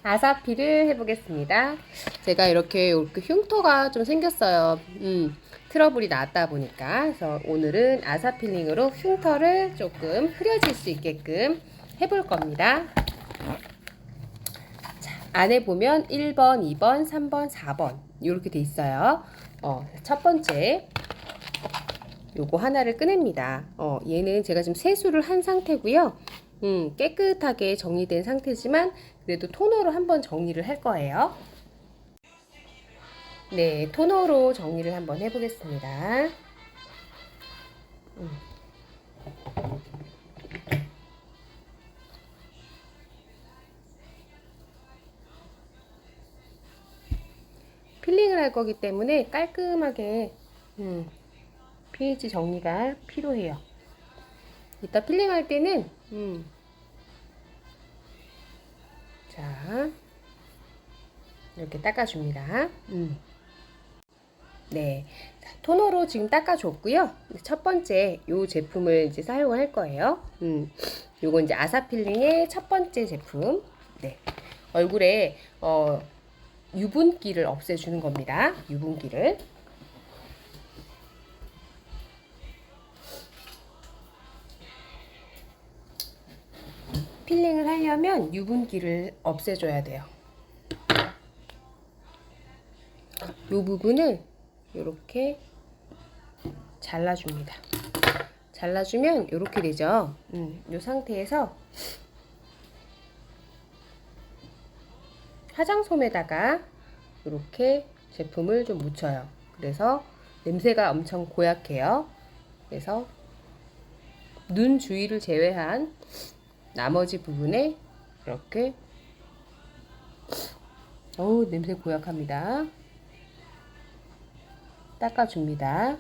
아사피를 해보겠습니다. 제가 이렇게 흉터가 좀 생겼어요. 트러블이 났다 보니까. 그래서 오늘은 아사필링으로 흉터를 조금 흐려질 수 있게끔 해볼 겁니다. 자, 안에 보면 1번, 2번, 3번, 4번 이렇게 돼 있어요. 첫 번째 요거 하나를 꺼냅니다. 얘는 제가 지금 세수를 한 상태고요. 깨끗하게 정리된 상태지만 그래도 토너로 한번 정리를 할 거예요. 네, 토너로 정리를 한번 해보겠습니다. 필링을 할 거기 때문에 깔끔하게 pH 정리가 필요해요. 이따 필링 할 때는 자 이렇게 닦아줍니다. 네, 자, 토너로 지금 닦아줬고요. 첫 번째 요 제품을 이제 사용할 거예요. 요거 이제 아사필링의 첫 번째 제품. 네, 얼굴에 유분기를 없애주는 겁니다. 유분기를. 필링을 하려면 유분기를 없애줘야 돼요. 이 부분을 이렇게 잘라줍니다. 잘라주면 이렇게 되죠. 이 상태에서 화장솜에다가 이렇게 제품을 좀 묻혀요. 그래서 냄새가 엄청 고약해요. 그래서 눈 주위를 제외한 나머지 부분에 이렇게 냄새 고약합니다. 닦아줍니다.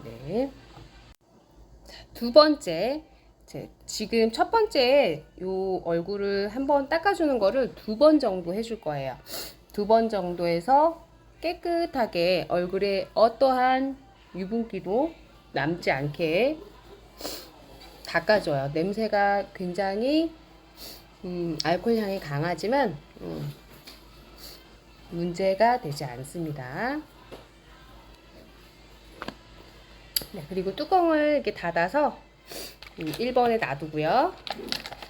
네. 자, 두 번째. 지금 첫 번째 요 얼굴을 한번 닦아주는 거를 2번 정도 해줄 거예요. 2번 정도 해서 깨끗하게 얼굴에 어떠한 유분기도 남지 않게 닦아줘요. 냄새가 굉장히 알코올 향이 강하지만 문제가 되지 않습니다. 네, 그리고 뚜껑을 이렇게 닫아서 1번에 놔두고요.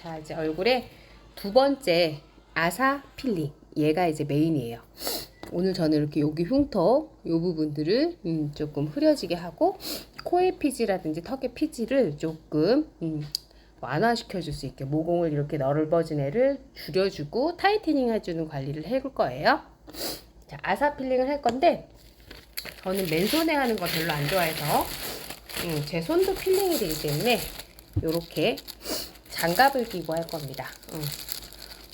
자, 이제 얼굴에 두 번째 아사 필링. 얘가 이제 메인이에요. 오늘 저는 이렇게 여기 흉터 요 부분들을 조금 흐려지게 하고 코의 피지라든지 턱의 피지를 조금 완화시켜 줄 수 있게 모공을 이렇게 넓어진 애를 줄여주고 타이트닝 해주는 관리를 해볼 거예요. 자, 아사 필링을 할 건데 저는 맨손에 하는 거 별로 안 좋아해서 제 손도 필링이 되기 때문에 이렇게 장갑을 끼고 할 겁니다.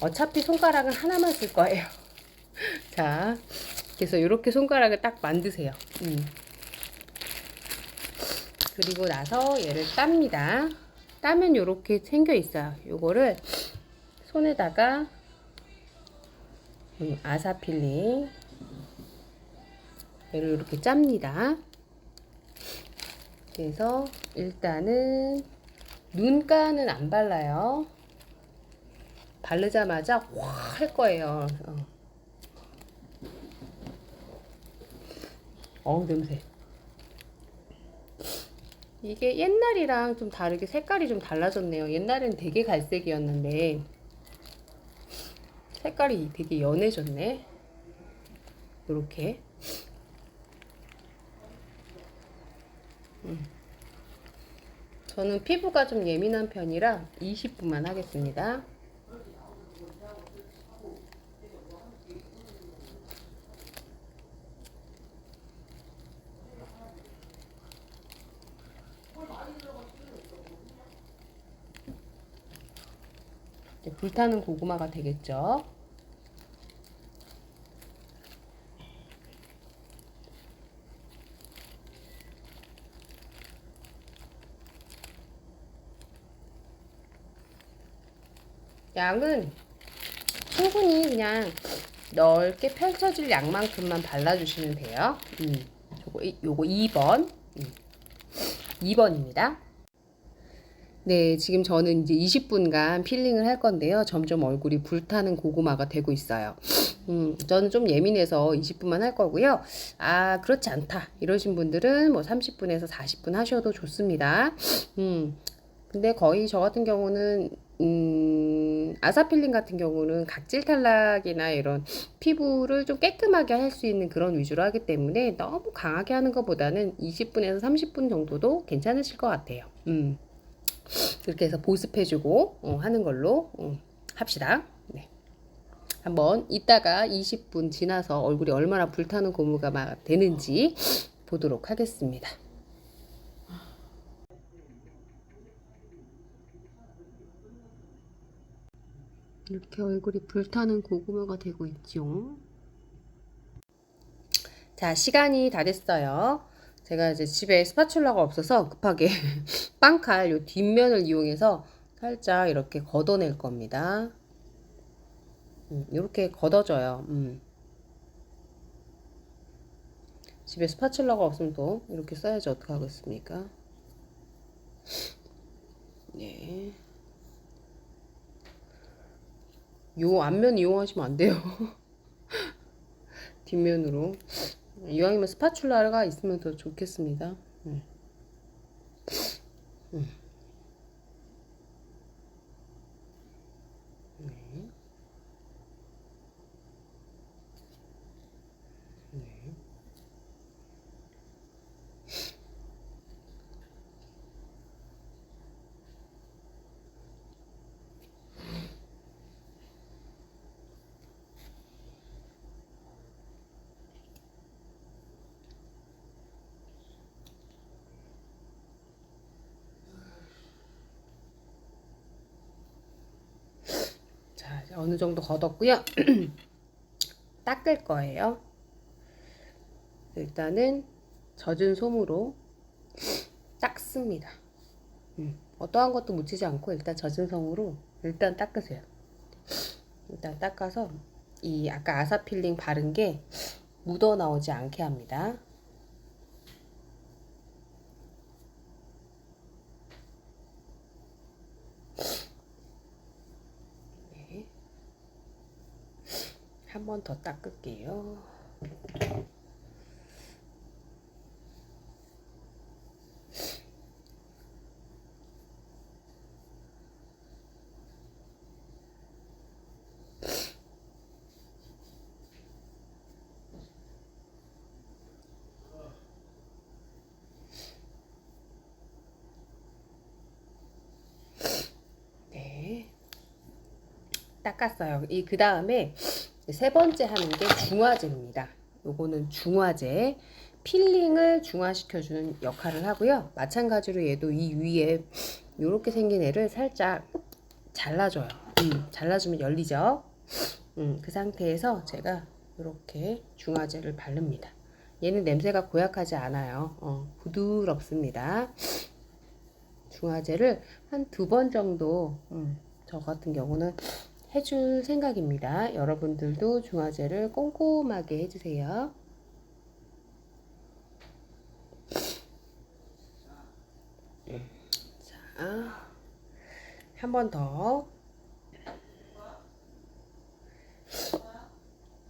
어차피 손가락은 하나만 쓸 거예요. 자, 그래서 이렇게 손가락을 딱 만드세요. 그리고 나서 얘를 땁니다. 따면 이렇게 생겨 있어요. 요거를 손에다가 아사필링 얘를 이렇게 짭니다. 그래서 일단은 눈가는 안 발라요. 바르자마자 확 할 거예요. 냄새. 이게 옛날이랑 좀 다르게 색깔이 좀 달라졌네요. 옛날엔 되게 갈색이었는데 색깔이 되게 연해졌네. 이렇게. 저는 피부가 좀 예민한 편이라 20분만 하겠습니다. 불타는 고구마가 되겠죠. 양은 충분히 그냥 넓게 펼쳐질 양만큼만 발라주시면 돼요. 요거 2번. 2번입니다. 네, 지금 저는 이제 20분간 필링을 할 건데요. 점점 얼굴이 불타는 고구마가 되고 있어요. 저는 좀 예민해서 20분만 할 거고요. 아, 그렇지 않다. 이러신 분들은 뭐 30분에서 40분 하셔도 좋습니다. 근데 거의 저 같은 경우는 아사필링 같은 경우는 각질 탈락이나 이런 피부를 좀 깨끗하게 할 수 있는 그런 위주로 하기 때문에 너무 강하게 하는 것보다는 20분에서 30분 정도도 괜찮으실 것 같아요. 이렇게 해서 보습해주고 하는 걸로 합시다. 네. 한번 이따가 20분 지나서 얼굴이 얼마나 불타는 고무가 되는지 보도록 하겠습니다. 이렇게 얼굴이 불타는 고구마가 되고 있죠. 자, 시간이 다 됐어요. 제가 이제 집에 스파츌라가 없어서 급하게 빵칼 요 뒷면을 이용해서 살짝 이렇게 걷어낼 겁니다. 이렇게 걷어져요. 집에 스파츌라가 없으면 또 이렇게 써야지 어떡하겠습니까? 네. 요 앞면 이용하시면 안 돼요. 뒷면으로. 이왕이면 스파츌라가 있으면 더 좋겠습니다. 음. 네. 네. 자, 이제 어느 정도 걷었고요. 닦을 거예요. 일단은 젖은 솜으로 닦습니다. 어떠한 것도 묻히지 않고 일단 젖은 솜으로 일단 닦으세요. 일단 닦아서 이 아까 아사필링 바른 게 묻어 나오지 않게 합니다. 네. 한 번 더 닦을게요. 네. 닦았어요. 그 다음에 세 번째 하는 게 중화제입니다. 요거는 중화제. 필링을 중화시켜주는 역할을 하고요. 마찬가지로 얘도 이 위에 이렇게 생긴 애를 살짝 잘라줘요. 잘라주면 열리죠. 그 상태에서 제가 이렇게 중화제를 바릅니다. 얘는 냄새가 고약하지 않아요. 부드럽습니다. 중화제를 한 2번 정도 저 같은 경우는 해줄 생각입니다. 여러분들도 중화제를 꼼꼼하게 해주세요. 자, 한 번 더.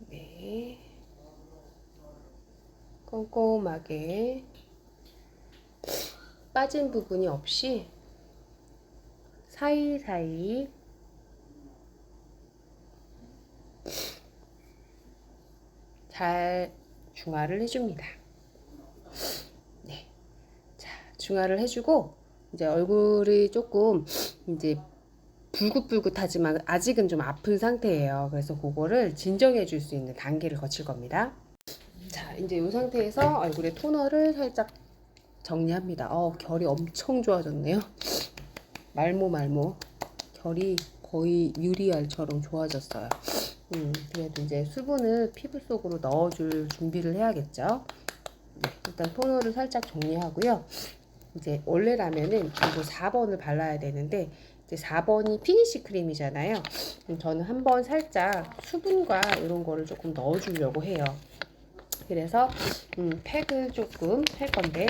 네. 꼼꼼하게 빠진 부분이 없이 사이사이 잘 중화를 해줍니다. 네. 자, 중화를 해주고 이제 얼굴이 조금 이제 불긋불긋하지만 아직은 좀 아픈 상태예요. 그래서 그거를 진정해 줄 수 있는 단계를 거칠 겁니다. 자, 이제 이 상태에서 얼굴에 토너를 살짝 정리합니다. 결이 엄청 좋아졌네요. 말모 결이 거의 유리알처럼 좋아졌어요. 그래도 이제 수분을 피부 속으로 넣어줄 준비를 해야겠죠. 네, 일단 토너를 살짝 정리하고요. 이제 원래라면은 이거 4번을 발라야 되는데 이제 4번이 피니시 크림이잖아요. 저는 한번 살짝 수분과 이런 거를 조금 넣어주려고 해요. 그래서 팩을 조금 할 건데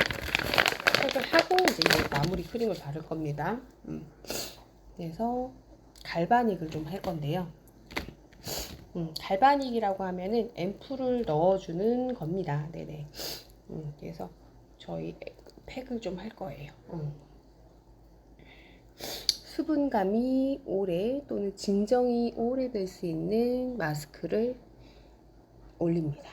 팩을 하고 이제 마무리 크림을 바를 겁니다. 그래서 갈바닉을 좀 할 건데요. 갈바닉이라고 하면은 앰플을 넣어주는 겁니다. 네네. 그래서 저희 팩을 좀 할 거예요. 수분감이 오래 또는 진정이 오래될 수 있는 마스크를 올립니다.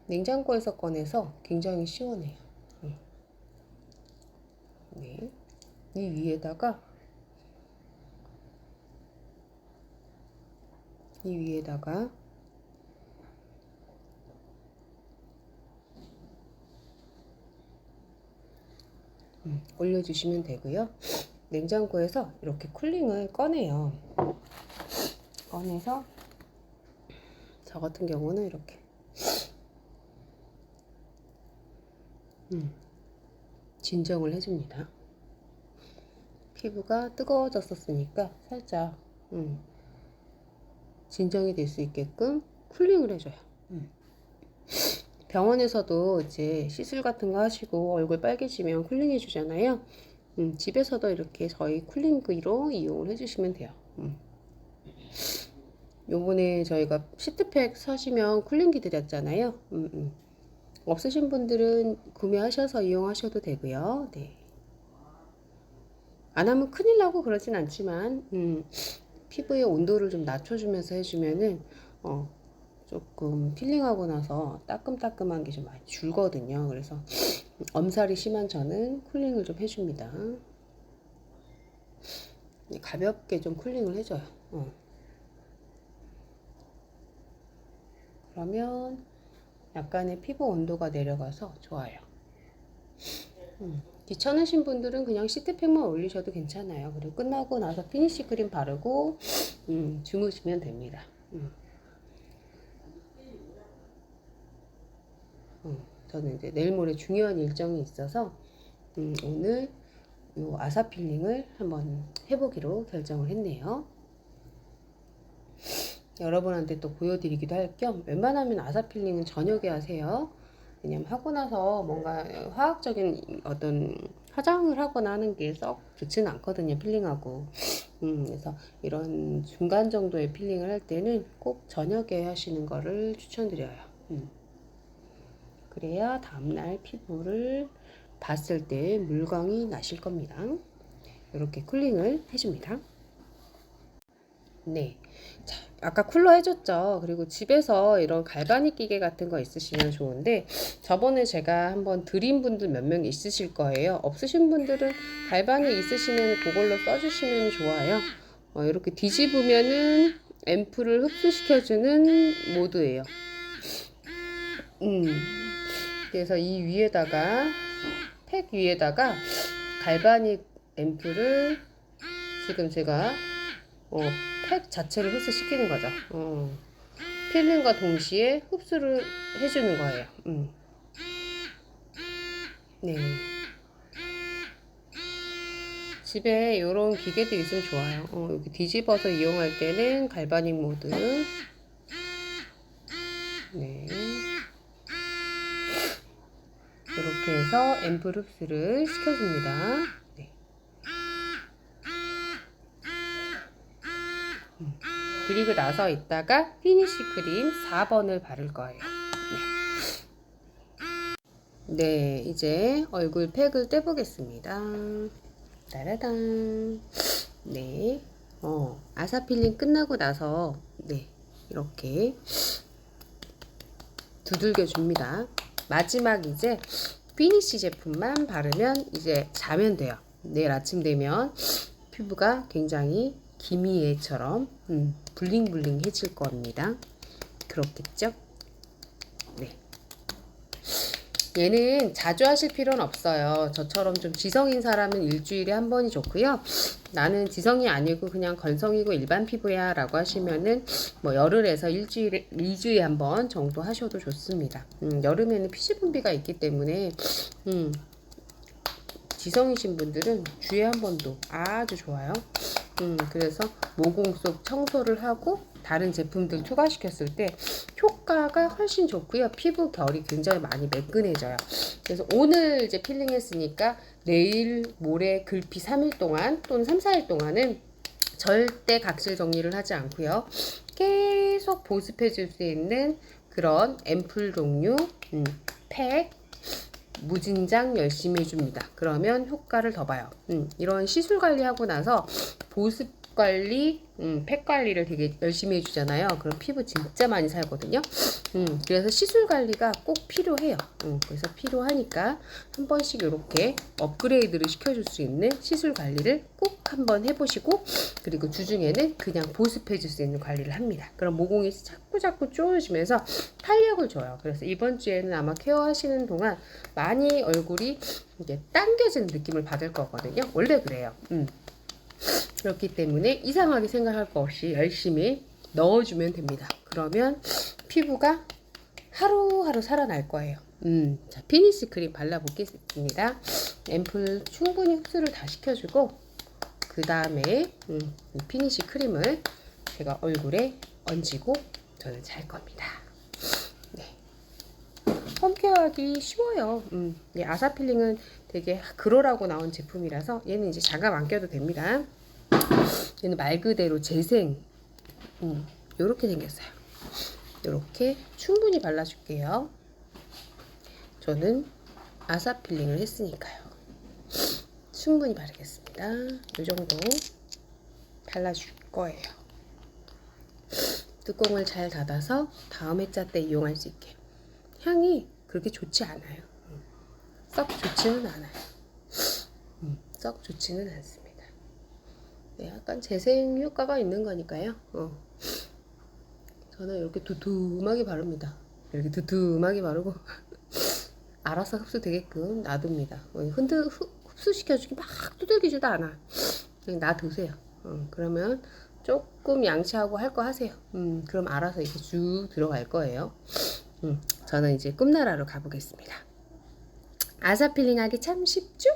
냉장고에서 꺼내서 굉장히 시원해요. 네. 이 위에다가 올려주시면 되고요. 냉장고에서 이렇게 쿨링을 꺼내요. 꺼내서 저 같은 경우는 이렇게 진정을 해줍니다. 피부가 뜨거워졌었으니까 살짝 진정이 될 수 있게끔 쿨링을 해줘요. 병원에서도 이제 시술 같은 거 하시고 얼굴 빨개지면 쿨링 해주잖아요. 집에서도 이렇게 저희 쿨링기로 이용을 해주시면 돼요. 요번에 저희가 시트팩 사시면 쿨링기 드렸잖아요. 없으신 분들은 구매하셔서 이용하셔도 되고요. 네. 안 하면 큰일 나고 그러진 않지만 피부의 온도를 좀 낮춰주면서 해주면은 조금 필링하고 나서 따끔따끔한 게 좀 많이 줄거든요. 그래서 엄살이 심한 저는 쿨링을 좀 해줍니다. 가볍게 좀 쿨링을 해줘요. 그러면 약간의 피부 온도가 내려가서 좋아요. 귀찮으신 분들은 그냥 시트팩만 올리셔도 괜찮아요. 그리고 끝나고 나서 피니시 크림 바르고 주무시면 됩니다. 저는 이제 내일 모레 중요한 일정이 있어서 오늘 요 아사 필링을 한번 해보기로 결정을 했네요. 여러분한테 또 보여드리기도 할 겸 웬만하면 아사 필링은 저녁에 하세요. 왜냐면 하고 나서 뭔가 화학적인 어떤 화장을 하거나 하는 게 썩 좋지는 않거든요. 필링하고. 그래서 이런 중간 정도의 필링을 할 때는 꼭 저녁에 하시는 거를 추천드려요. 그래야 다음날 피부를 봤을 때 물광이 나실 겁니다. 이렇게 쿨링을 해줍니다. 네. 자, 아까 쿨러 해줬죠. 그리고 집에서 이런 갈바닉 기계 같은 거 있으시면 좋은데, 저번에 제가 한번 드린 분들 몇 명 있으실 거예요. 없으신 분들은 갈바닉 있으시면 그걸로 써주시면 좋아요. 이렇게 뒤집으면은 앰플을 흡수시켜주는 모드예요. 그래서 이 위에다가, 팩 위에다가 갈바닉 앰플을 지금 제가 팩 자체를 흡수시키는 거죠. 필링과 동시에 흡수를 해주는 거예요. 네. 집에 이런 기계도 있으면 좋아요. 여기 뒤집어서 이용할 때는 갈바닉 모드. 네. 이렇게 해서 앰플 흡수를 시켜줍니다. 네. 그리고 나서 이따가 피니쉬 크림 4번을 바를 거예요. 네, 이제 얼굴 팩을 떼보겠습니다. 따라단. 네, 아사 필링 끝나고 나서 네, 이렇게 두들겨 줍니다. 마지막 이제 피니쉬 제품만 바르면 이제 자면 돼요. 내일 아침 되면 피부가 굉장히 기미애처럼 블링블링해질 겁니다. 그렇겠죠? 네. 얘는 자주 하실 필요는 없어요. 저처럼 좀 지성인 사람은 일주일에 한 번이 좋고요. 나는 지성이 아니고 그냥 건성이고 일반 피부야 라고 하시면은 뭐 열흘에서 일주일에 2주에 한 번 정도 하셔도 좋습니다. 여름에는 피지 분비가 있기 때문에 지성이신 분들은 주에 한 번도 아주 좋아요. 그래서 모공 속 청소를 하고 다른 제품들 추가시켰을 때 효과가 훨씬 좋고요. 피부 결이 굉장히 많이 매끈해져요. 그래서 오늘 이제 필링 했으니까 내일, 모레, 글피 3일 동안 또는 3, 4일 동안은 절대 각질 정리를 하지 않고요. 계속 보습해 줄 수 있는 그런 앰플 종류, 팩, 무진장 열심히 해줍니다. 그러면 효과를 더 봐요. 이런 시술 관리하고 나서 보습 관리, 팩 관리를 되게 열심히 해주잖아요. 그럼 피부 진짜 많이 살거든요. 그래서 시술 관리가 꼭 필요해요. 그래서 필요하니까 한 번씩 이렇게 업그레이드를 시켜줄 수 있는 시술 관리를 꼭 한번 해보시고, 그리고 주중에는 그냥 보습해줄 수 있는 관리를 합니다. 그럼 모공이 자꾸 쪼여지면서 탄력을 줘요. 그래서 이번 주에는 아마 케어하시는 동안 많이 얼굴이 이제 당겨지는 느낌을 받을 거거든요. 원래 그래요. 그렇기 때문에 이상하게 생각할 거 없이 열심히 넣어주면 됩니다. 그러면 피부가 하루하루 살아날 거예요. 자, 피니시 크림 발라보겠습니다. 앰플 충분히 흡수를 다 시켜주고, 그 다음에 이 피니시 크림을 제가 얼굴에 얹고 저는 잘 겁니다. 네. 홈케어하기 쉬워요. 예, 아사필링은 되게 그로라고 나온 제품이라서 얘는 이제 장갑 안 껴도 됩니다. 얘는 말 그대로 재생, 요렇게 생겼어요. 요렇게 충분히 발라줄게요. 저는 아사필링을 했으니까요. 충분히 바르겠습니다. 이 정도 발라줄 거예요. 뚜껑을 잘 닫아서 다음 회차 때 이용할 수 있게. 향이 그렇게 좋지 않아요. 썩 좋지는 않아요. 썩 좋지는 않습니다. 네, 약간 재생 효과가 있는 거니까요. 저는 이렇게 두툼하게 바릅니다. 이렇게 두툼하게 바르고 알아서 흡수되게끔 놔둡니다. 흡수시켜주기 막 두들기지도 않아. 그냥 놔두세요. 그러면 조금 양치하고 할 거 하세요. 그럼 알아서 이렇게 쭉 들어갈 거예요. 저는 이제 꿈나라로 가보겠습니다. 아사필링 하기 참 쉽죠?